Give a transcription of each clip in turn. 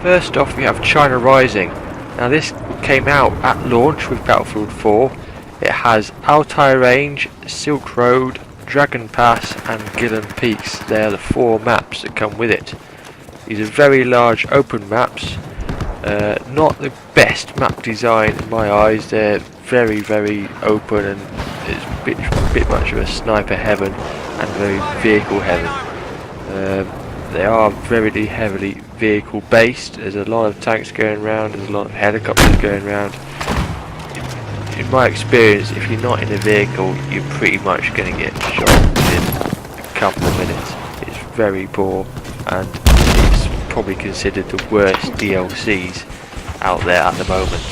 First off, we have China Rising. Now this came out at launch with Battlefield 4. It has Altai Range, Silk Road, Dragon Pass and Gillen Peaks. They are the 4 maps that come with it. These are very large open maps. Not the best map design in my eyes. They're very open and it's a bit much of a sniper heaven and very vehicle heaven. They are very heavily vehicle based. There's a lot of tanks going around, there's a lot of helicopters going around. In my experience, if you're not in a vehicle, you're pretty much going to get shot within a couple of minutes. It's very poor and it's probably considered the worst DLCs out there at the moment.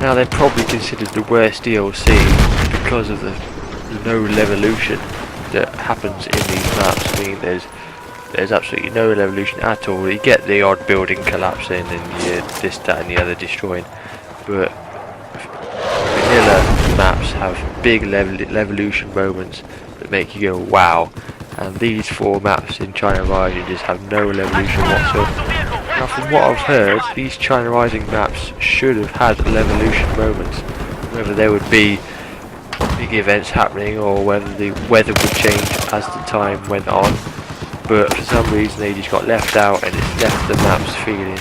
Now they're probably considered the worst DLC because of the no levolution that happens in these maps. I mean, there's absolutely no levolution at all. You get the odd building collapsing and this, that and the other destroying, but vanilla maps have big levolution moments that make you go wow, and these 4 maps in China Rising just have no levolution whatsoever. Now from what I've heard, these China Rising maps should have had levolution moments, whether there would be big events happening or whether the weather would change as the time went on, but for some reason they just got left out and it's left the maps feeling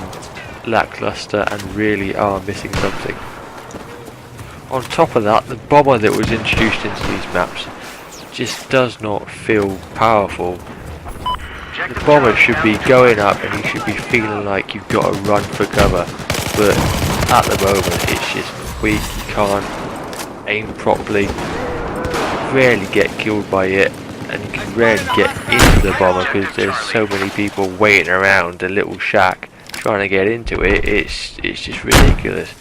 lackluster and really are missing something. On top of that, the bomber that was introduced into these maps just does not feel powerful. The bomber should be going up and you should be feeling like you've got to run for cover, but at the moment it's just weak, you can't aim properly, rarely get killed by it, and you can rarely get into the bomber because there's so many people waiting around a little shack trying to get into it. It's just ridiculous.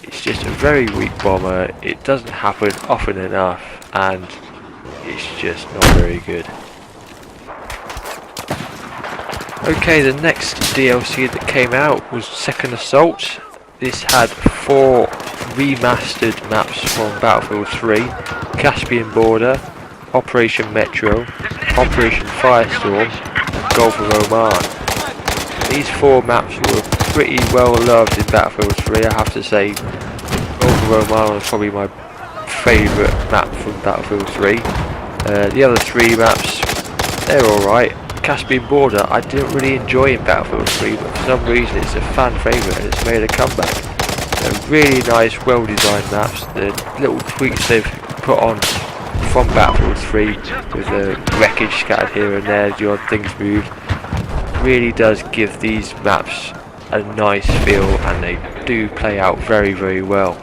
It's just a very weak bomber. It doesn't happen often enough and it's just not very good. Okay, the next DLC that came out was Second Assault. This had 4 remastered maps from Battlefield 3, Caspian Border, Operation Metro, Operation Firestorm and Gulf of Oman. These 4 maps were pretty well loved in Battlefield 3, I have to say. Gulf of Oman was probably my favourite map from Battlefield 3. The other 3 maps, they're alright. Caspian Border I didn't really enjoy in Battlefield 3, but for some reason it's a fan favourite and it's made a comeback. They're really nice, well designed maps. The little tweaks they've put on from Battlefield 3 with the wreckage scattered here and there, the odd things moved, really does give these maps a nice feel and they do play out very well.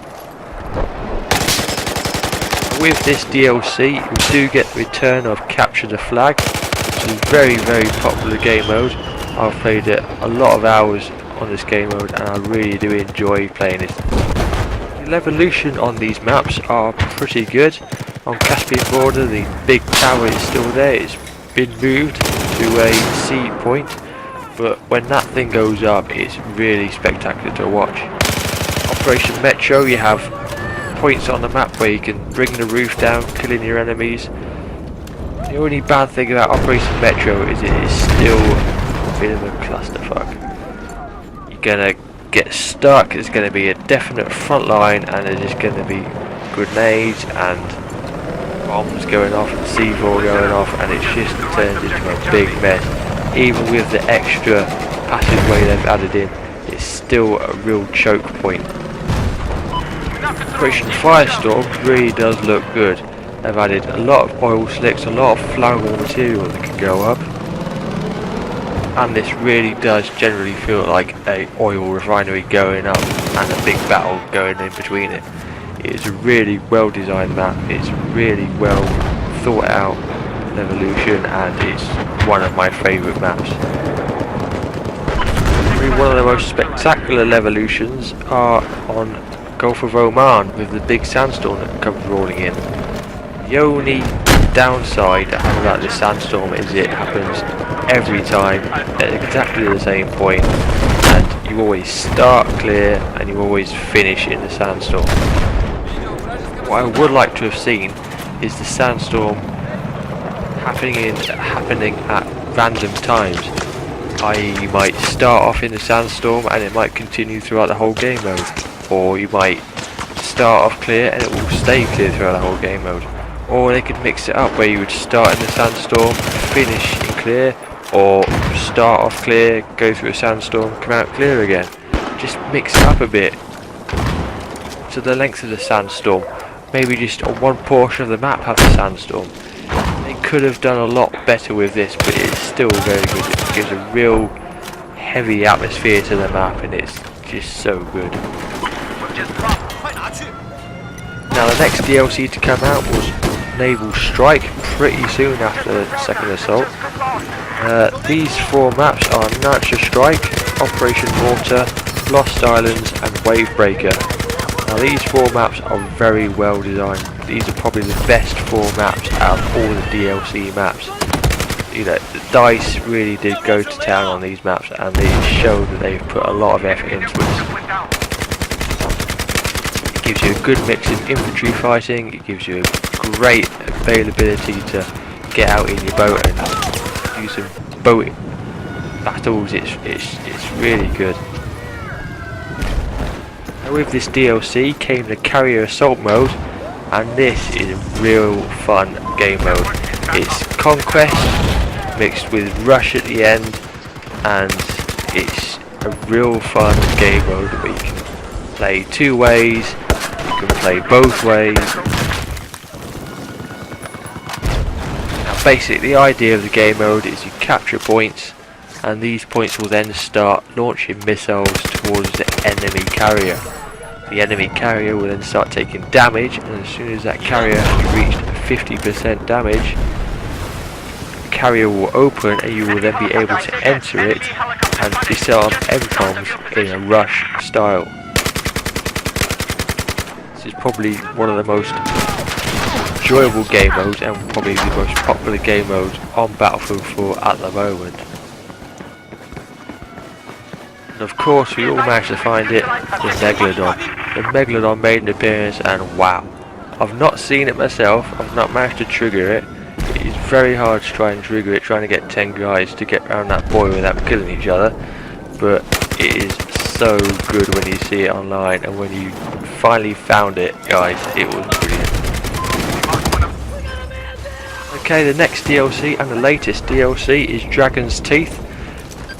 With this DLC we do get the return of Capture the Flag, which is a very popular game mode. I've played it a lot of hours on this game mode and I really do enjoy playing it. The levolution on these maps are pretty good. On Caspian Border the big tower is still there, it's been moved to a C point, but when that thing goes up it's really spectacular to watch. Operation Metro, you have points on the map where you can bring the roof down, killing your enemies. The only bad thing about Operation Metro is it is still a bit of a clusterfuck. You're gonna get stuck, there's gonna be a definite front line and there's just gonna be grenades and bombs going off and C4 going off and it just turns into a big mess. Even with the extra passageway they've added in, it's still a real choke point. Operation Firestorm really does look good. They've added a lot of oil slicks, a lot of flammable material that can go up, and this really does generally feel like a oil refinery going up and a big battle going in between it. It's a really well designed map, it's really well thought out levolution and it's one of my favourite maps. Probably one of the most spectacular levolutions are on Gulf of Oman with the big sandstorm that comes rolling in. The only downside about this sandstorm is it happens every time at exactly the same point and you always start clear and you always finish in the sandstorm. What I would like to have seen is the sandstorm happening at random times. i.e. you might start off in the sandstorm and it might continue throughout the whole game mode, or you might start off clear and it will stay clear throughout the whole game mode, or they could mix it up where you would start in the sandstorm, finish in clear, or start off clear, go through a sandstorm, come out clear again. Just mix it up a bit to the length of the sandstorm. Maybe just on one portion of the map have a sandstorm. They could have done a lot better with this, but it's still very good. It gives a real heavy atmosphere to the map and it's just so good. Now the next DLC to come out was Naval Strike, pretty soon after the second assault. These 4 maps are Nurture Strike, Operation Water, Lost Islands and Wavebreaker. Now these 4 maps are very well designed. These are probably the best 4 maps out of all the DLC maps. You know, DICE really did go to town on these maps and they show that they've put a lot of effort into it. It gives you a good mix of infantry fighting, it gives you a great availability to get out in your boat and do some boat battles. It's really good. Now with this DLC came the Carrier Assault mode, and this is a real fun game mode. It's Conquest mixed with Rush at the end, and it's a real fun game mode where you can play 2 ways, you can play both ways. Now basically the idea of the game mode is you capture points, and these points will then start launching missiles towards the enemy carrier. The enemy carrier will then start taking damage, and as soon as that carrier has reached 50% damage, the carrier will open and you will then be able to enter it and disarm MCOMs in a rush style. This is probably one of the most enjoyable game modes and probably the most popular game mode on Battlefield 4 at the moment. And of course we all managed to find it, the Megalodon. The Megalodon made an appearance and wow, I've not seen it myself, I've not managed to trigger it. It is very hard to try and trigger it, trying to get 10 guys to get around that buoy without killing each other, but it is so good when you see it online, and when you finally found it, guys, it was brilliant. Okay, the next DLC and the latest DLC is Dragon's Teeth.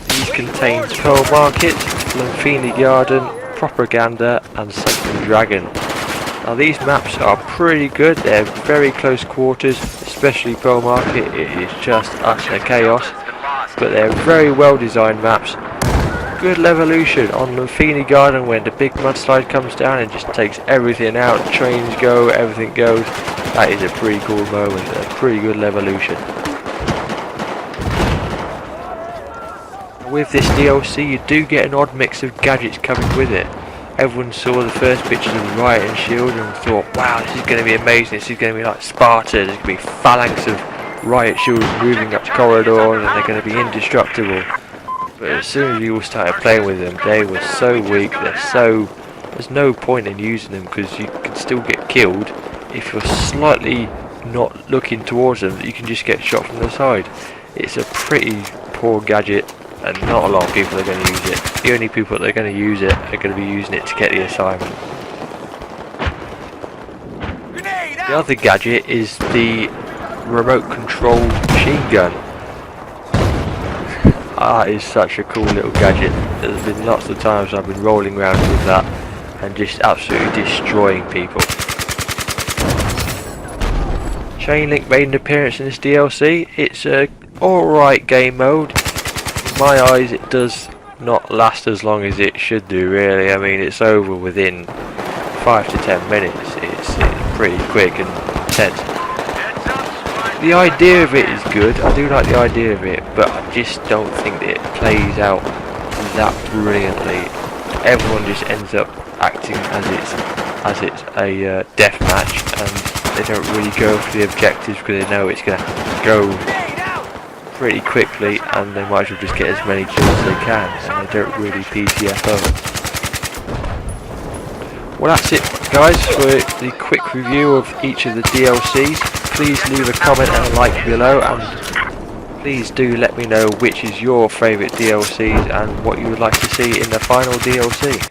These contain Pearl Market, Lamphini Garden, Propaganda and Sunken Dragon. Now these maps are pretty good, they're very close quarters, especially Pearl Market. It is just utter chaos, but they're very well designed maps. Good levolution on Lamphini Garden when the big mudslide comes down and just takes everything out, trains go, everything goes. That is a pretty cool moment, a pretty good levolution. With this DLC you do get an odd mix of gadgets coming with it. Everyone saw the first pictures of the Riot and Shield and thought, wow, this is going to be amazing, this is going to be like Sparta, there's going to be phalanx of Riot Shields moving up corridors and they're going to be indestructible. But as soon as you all started playing with them, they were so weak, there's no point in using them because you can still get killed if you're slightly not looking towards them, you can just get shot from the side. It's a pretty poor gadget and not a lot of people are going to use it. The only people that are going to use it are going to be using it to get the assignment. The other gadget is the remote control machine gun. That is such a cool little gadget. There's been lots of times I've been rolling around with that and just absolutely destroying people. Chainlink made an appearance in this DLC. It's a alright game mode. In my eyes it does not last as long as it should do really. I mean it's over within 5 to 10 minutes. It's pretty quick and intense. The idea of it is good, I do like the idea of it, but I just don't think that it plays out that brilliantly. Everyone just ends up acting as it's a death match, and they don't really go for the objectives because they know it's going to go pretty quickly and they might as well just get as many kills as they can, and they don't really PTFO. Well, that's it guys for the quick review of each of the DLCs. Please leave a comment and a like below, and Please do let me know which is your favourite DLCs and what you would like to see in the final DLC.